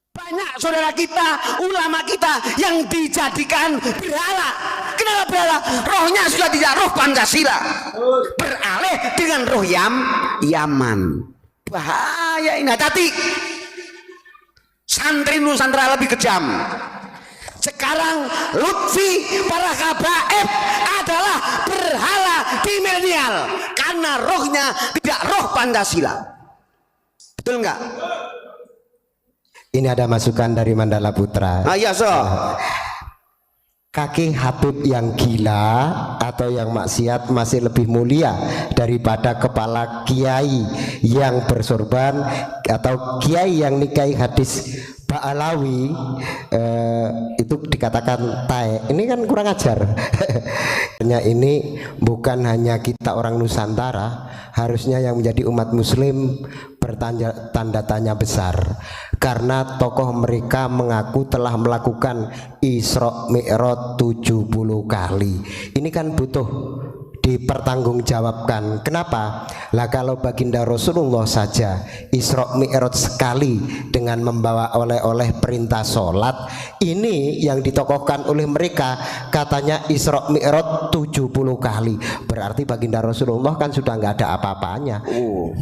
Banyak saudara kita, ulama kita yang dijadikan berhala. Kenapa berhala? Rohnya sudah tidak roh Pancasila, beralih dengan roh Yaman. Bahaya ini, hati-hati. Santri Nusantara lebih kejam. Sekarang Lutfi para habaib adalah berhala di milenial karena rohnya tidak roh Pancasila. Betul enggak? Ini ada masukan dari Mandala Putra. Iya, so. Kaki Habib yang gila atau yang maksiat masih lebih mulia daripada kepala kiai yang bersorban atau kiai yang nikahi hadis Ba'alawi. Itu dikatakan tae. Ini kan kurang ajar. Ini bukan hanya kita orang Nusantara, harusnya yang menjadi umat muslim bertanda tanya besar karena tokoh mereka mengaku telah melakukan Isra Mi'raj 70 kali. Ini kan butuh dipertanggungjawabkan. Kenapa? Lah kalau baginda Rasulullah saja Isra Mi'raj sekali dengan membawa oleh-oleh perintah sholat, ini yang ditokohkan oleh mereka katanya Isra Mi'raj 70 kali. Berarti baginda Rasulullah kan sudah nggak ada apa-apanya.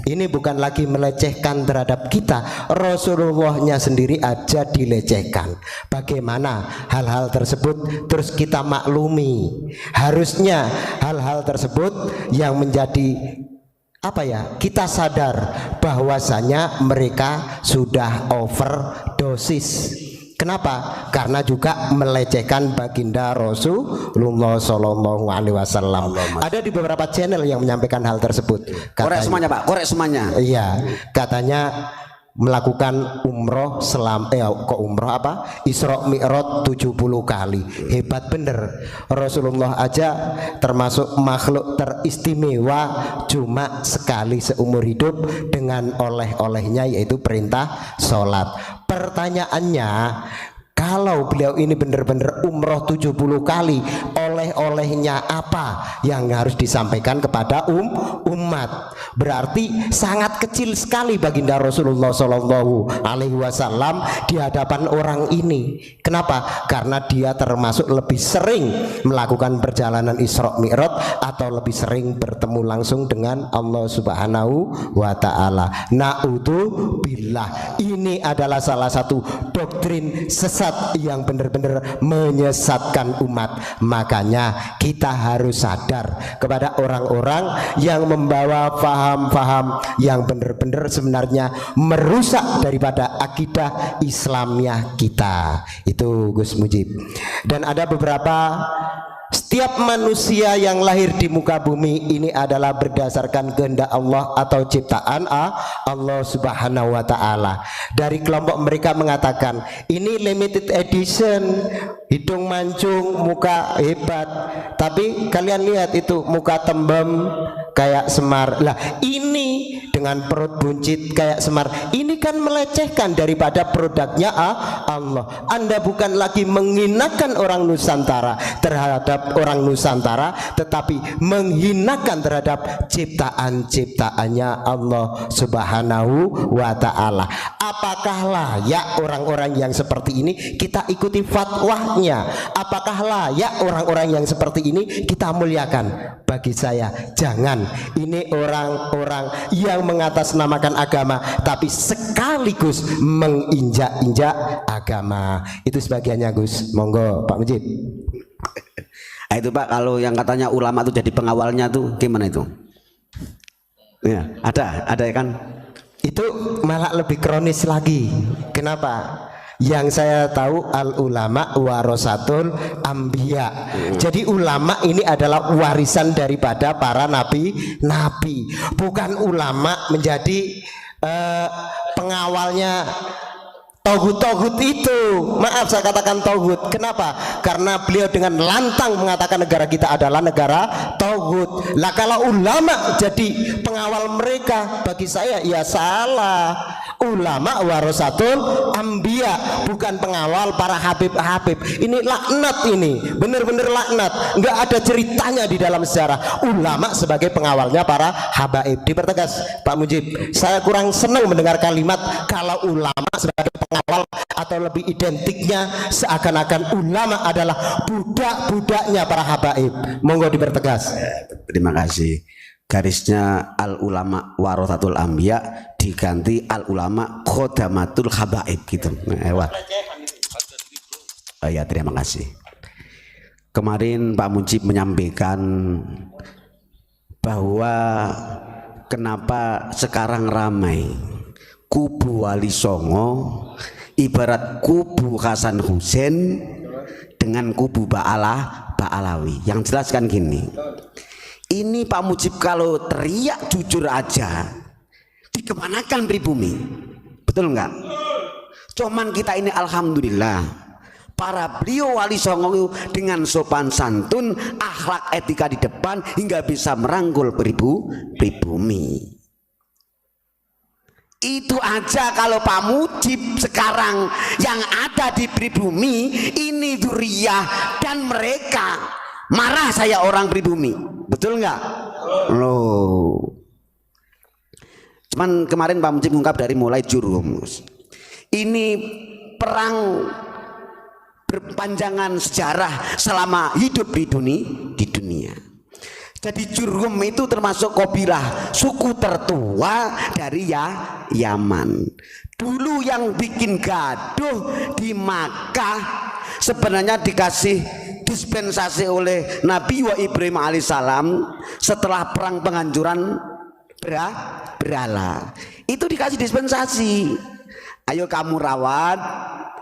Ini bukan lagi melecehkan terhadap kita, Rasulullahnya sendiri aja dilecehkan. Bagaimana hal-hal tersebut terus kita maklumi? Harusnya hal-hal tersebut yang menjadi apa ya, kita sadar bahwasanya mereka sudah overdosis. Kenapa? Karena juga melecehkan baginda Rasulullah Shallallahu Alaihi Wasallam. Ada di beberapa channel yang menyampaikan hal tersebut. Korek semuanya Pak, korek semuanya. Iya, katanya melakukan umroh kok umroh apa? Isra Mi'raj 70 kali. Hebat bener. Rasulullah aja termasuk makhluk teristimewa cuma sekali seumur hidup dengan oleh-olehnya yaitu perintah sholat. Pertanyaannya, kalau beliau ini benar-benar umroh 70 kali, oleh-olehnya apa yang harus disampaikan kepada umat? Berarti sangat kecil sekali baginda Rasulullah Shallallahu Alaihi Wasallam di hadapan orang ini. Kenapa? Karena dia termasuk lebih sering melakukan perjalanan Isra Mi'raj atau lebih sering bertemu langsung dengan Allah Subhanahu wa Ta'ala. Na'udzubillah. Ini adalah salah satu doktrin sesat yang benar-benar menyesatkan umat. Makanya kita harus sadar kepada orang-orang yang membawa faham-faham yang benar-benar sebenarnya merusak daripada akidah Islamiah kita. Itu Gus Mujib. Dan ada beberapa, setiap manusia yang lahir di muka bumi ini adalah berdasarkan kehendak Allah atau ciptaan Allah Subhanahu wa Ta'ala. Dari kelompok mereka mengatakan ini limited edition, hidung mancung, muka hebat. Tapi kalian lihat itu muka tembem kayak Semar. Lah ini dengan perut buncit kayak Semar. Ini kan melecehkan daripada produknya Allah. Anda bukan lagi menghinakan orang Nusantara terhadap orang Nusantara, tetapi menghinakan terhadap ciptaan-ciptaannya Allah Subhanahu wa Ta'ala. Apakah layak orang-orang yang seperti ini kita ikuti fatwanya? Apakah layak orang-orang yang seperti ini kita muliakan? Bagi saya jangan. Ini orang-orang yang mengatasnamakan agama tapi sekaligus menginjak-injak agama. Itu sebagiannya Gus. Monggo Pak Mujib. Itu Pak, kalau yang katanya ulama itu jadi pengawalnya tuh gimana itu? Ya, ada ya kan? Itu malah lebih kronis lagi. Kenapa? Yang saya tahu al ulama warasatul anbiya. Jadi ulama ini adalah warisan daripada para nabi. Bukan ulama menjadi pengawalnya Tauhid itu. Maaf saya katakan tauhid. Kenapa? Karena beliau dengan lantang mengatakan negara kita adalah negara tauhid. Lah kalau ulama jadi pengawal mereka, bagi saya ya salah. Ulama warasatul anbiya, bukan pengawal para habib-habib. Ini laknat, ini benar-benar laknat. Enggak ada ceritanya di dalam sejarah ulama sebagai pengawalnya para habaib. Dipertegas Pak Mujib, saya kurang senang mendengar kalimat kalau ulama sebagai pengawal atau lebih identiknya seakan-akan ulama adalah budak-budaknya para habaib. Monggo dipertegas. Terima kasih. Garisnya al ulama warathatul anbiya diganti al ulama khodamatul habaib gitu. Lewat. Oh ya, terima kasih. Kemarin Pak Mujib menyampaikan bahwa kenapa sekarang ramai kubu Wali Songo ibarat kubu Hasan Hussein dengan kubu Ba'alawi. Yang jelas kan gini, ini Pak Mujib kalau teriak jujur aja dikemanakan pribumi, betul enggak? Cuman kita ini alhamdulillah para beliau Wali Songo dengan sopan santun, akhlak etika di depan hingga bisa merangkul pribumi. Itu aja kalau Pak Mujib sekarang yang ada di pribumi ini duriyah dan mereka marah saya orang pribumi, betul nggak? Loh, cuman kemarin Pak Mujib mengungkap dari mulai Jurhum. Ini perang berpanjangan sejarah selama hidup di dunia. Jadi Jurhum itu termasuk kabilah suku tertua dari Yaman. Dulu yang bikin gaduh di Makkah sebenarnya dikasih dispensasi oleh Nabi Ibrahim alaihissalam setelah perang penghancuran berhala. Itu dikasih dispensasi. Ayo kamu rawat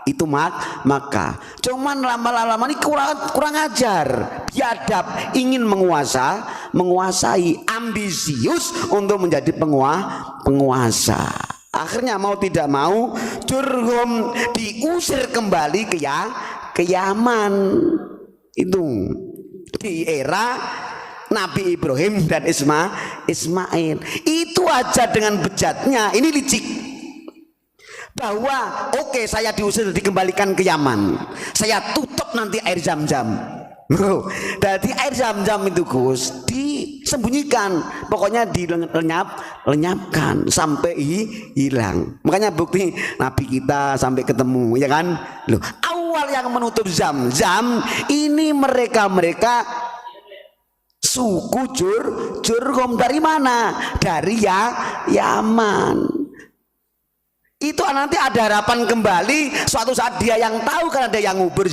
itu maka cuman lama-lama ini kurang ajar, biadab, ingin menguasai, ambisius untuk menjadi penguasa. Akhirnya mau tidak mau Jurhum diusir kembali ke Yaman. Itu di era Nabi Ibrahim dan Ismail. Itu aja dengan bejatnya. Ini licik bahwa oke, saya diusir dikembalikan ke Yaman, saya tutup nanti air Zam-Zam. Jadi air Zam-Zam itu Gus disembunyikan, pokoknya dilenyapkan sampai hilang. Makanya bukti Nabi kita sampai ketemu, ya kan? Loh, awal yang menutup Zam-Zam ini mereka suku Jurhum. Dari mana? Dari Yaman. Itu nanti ada harapan kembali suatu saat dia yang tahu, karena dia yang ngubur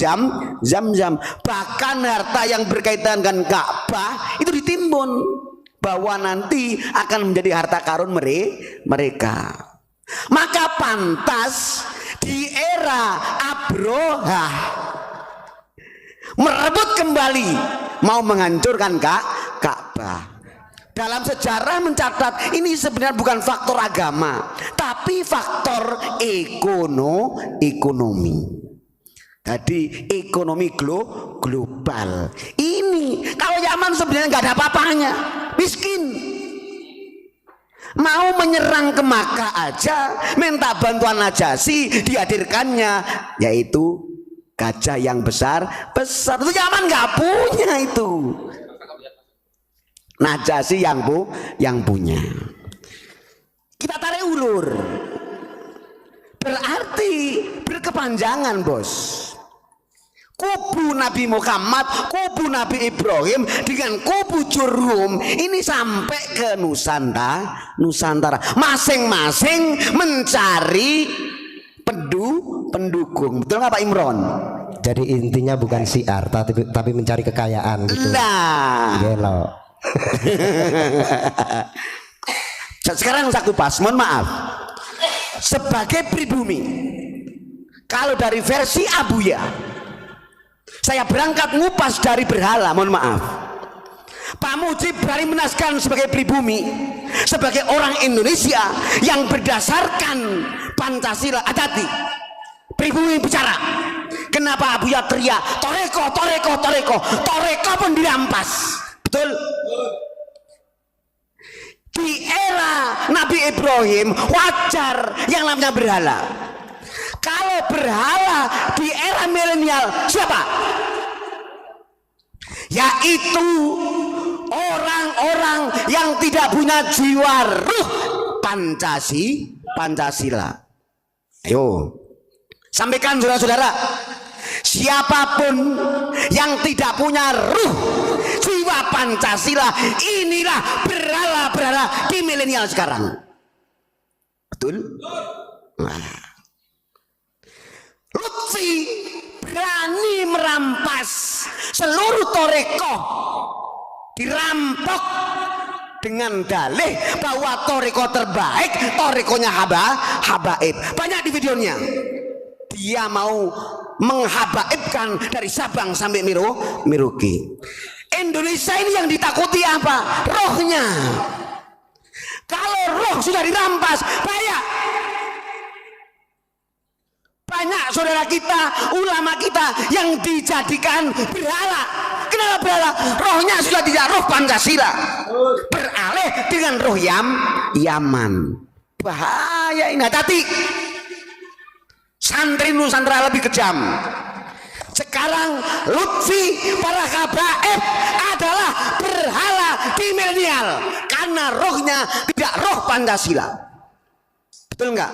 Zam-Zam. Bahkan harta yang berkaitan dengan Ka'bah itu ditimbun bahwa nanti akan menjadi harta karun mereka. Maka pantas di era Abroha merebut kembali mau menghancurkan Ka'bah. Dalam sejarah mencatat ini sebenarnya bukan faktor agama, tapi faktor ekonomi. Jadi ekonomi global. Ini kalau Yaman sebenarnya nggak ada apa-apanya, miskin. Mau menyerang ke Makkah aja, minta bantuan Najasyi, dihadirkannya yaitu gajah yang besar. Itu Yaman nggak punya itu. Najasyi yang punya. Kita tarik ulur, berarti berkepanjangan bos. Kubu Nabi Muhammad, kubu Nabi Ibrahim dengan kubu Jurhum ini sampai ke Nusantara. Masing-masing mencari pendukung. Betul nggak Pak Imron? Jadi intinya bukan syiar tapi mencari kekayaan gitu. Nah, gelo. Sekarang saya kupas, mohon maaf, sebagai pribumi, kalau dari versi Abuya, saya berangkat ngupas dari berhala, mohon maaf. Pak Mujib berani menaskan sebagai pribumi, sebagai orang Indonesia yang berdasarkan Pancasila. Hati-hati, pribumi bicara. Kenapa Abuya teriak toreko pun dirampas? Betul. Di era Nabi Ibrahim wajar yang namanya berhala. Kalau berhala di era milenial siapa? Yaitu orang-orang yang tidak punya jiwa ruh Pancasila. Ayo, Sampaikan saudara-saudara, siapapun yang tidak punya ruh jiwa Pancasila, inilah berhala-berhala di milenial sekarang. Betul? Nah. Lutfi berani merampas seluruh toreko, dirampok dengan dalih bahwa toreko terbaik torekonya habaib. Banyak di videonya. Dia mau menghabaibkan dari Sabang sampai Merauke. Indonesia ini yang ditakuti apa? Rohnya. Kalau roh sudah dirampas, bahaya. Banyak saudara kita, ulama kita yang dijadikan berhala. Kenapa berhala? Rohnya sudah tidak roh Pancasila, beralih dengan roh Yaman. Bahaya ini, hati-hati. Santri Nusantara lebih kejam. Sekarang Lutfi para habaib adalah berhala di milenial karena rohnya tidak roh Pancasila. Betul enggak?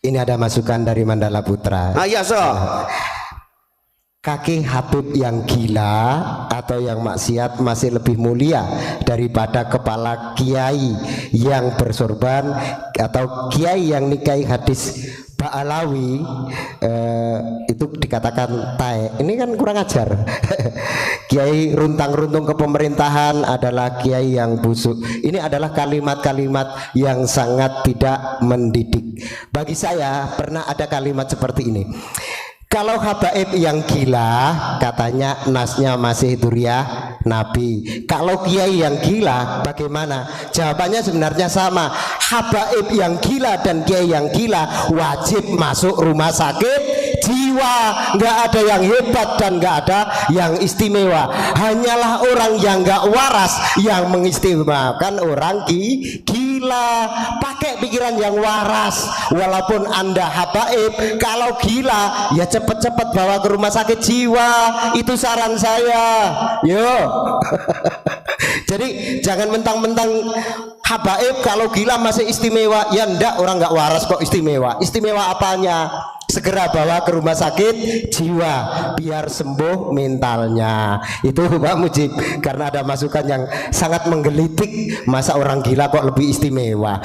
Ini ada masukan dari Mandala Putra. Iya, so. Kaki Habib yang gila atau yang maksiat masih lebih mulia daripada kepala kiai yang bersorban atau kiai yang nikahi hadis Ba'alawi. Itu dikatakan tae. Ini kan kurang ajar. Kiai runtang-runtung ke pemerintahan adalah kiai yang busuk. Ini adalah kalimat-kalimat yang sangat tidak mendidik. Bagi saya pernah ada kalimat seperti ini. Kalau habaib yang gila, katanya nasnya masih duriah Nabi. Kalau kiai yang gila, bagaimana? Jawabannya sebenarnya sama. Habaib yang gila dan kiai yang gila wajib masuk rumah sakit jiwa. Nggak ada yang hebat dan nggak ada yang istimewa. Hanyalah orang yang nggak waras yang mengistimewakan orang gila. Pakai pikiran yang waras. Walaupun Anda habaib, kalau gila ya cepet-cepet bawa ke rumah sakit jiwa. Itu saran saya. Yo. Jadi jangan mentang-mentang habaib kalau gila masih istimewa. Ya ndak, orang nggak waras kok istimewa. Istimewa apanya? Segera bawa ke rumah sakit jiwa biar sembuh mentalnya. Itu Pak Mujib, karena ada masukan yang sangat menggelitik. Masa orang gila kok lebih istimewa?